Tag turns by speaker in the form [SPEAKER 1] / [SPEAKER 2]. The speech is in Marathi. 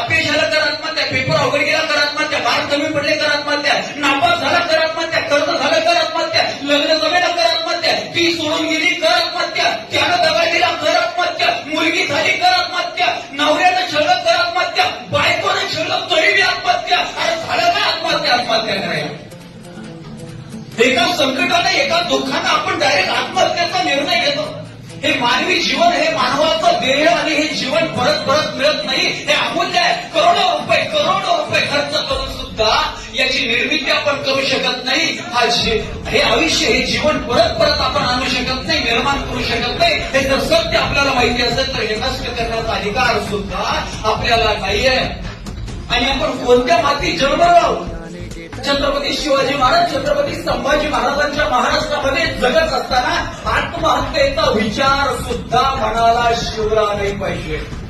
[SPEAKER 1] अपयश झालं तर आत्महत्या, पेपर अवघड गेला तर आत्महत्या, मार्क कमी पडले तर आत्महत्या, नापास झाला तर आत्महत्या, कर्ज झालं तर आत्महत्या, लग्न जमेलं तर आत्महत्या, ती सोडून गेली कर आत्महत्या, त्यानं दगा दिला कर आत्महत्या, मुलगी झाली कर आत्महत्या, नवऱ्यानं छळलं कर आत्महत्या, बायकोनं छळलं तरी बी आत्महत्या. अरे झालं काय आत्महत्या करायला? एका संकटाने एका दुःखानं आपण डायरेक्ट आत्महत्येचा निर्णय घेतो. हे मानवी जीवन, हे मानवाचं देह आणि हे जीवन परत परत मिळत नाही. हे अमूल्य आहे. करोडो रुपये खर्च करून सुद्धा याची निर्मिती आपण करू शकत नाही. हे आयुष्य, हे जीवन परत परत आपण आणू शकत नाही, निर्माण करू शकत नाही. हे जर सत्य आपल्याला माहिती असेल तर हे नष्ट करण्याचा अधिकार सुद्धा आपल्याला नाहीये. आणि आपण कोणत्या मातीत जन्मलो आहोत? छत्रपती शिवाजी महाराज, छत्रपती संभाजी महाराजांच्या महाराष्ट्रामध्ये जगत असताना आत्महत्येचा विचार सुद्धा मनाला शिवला नाही पाहिजे.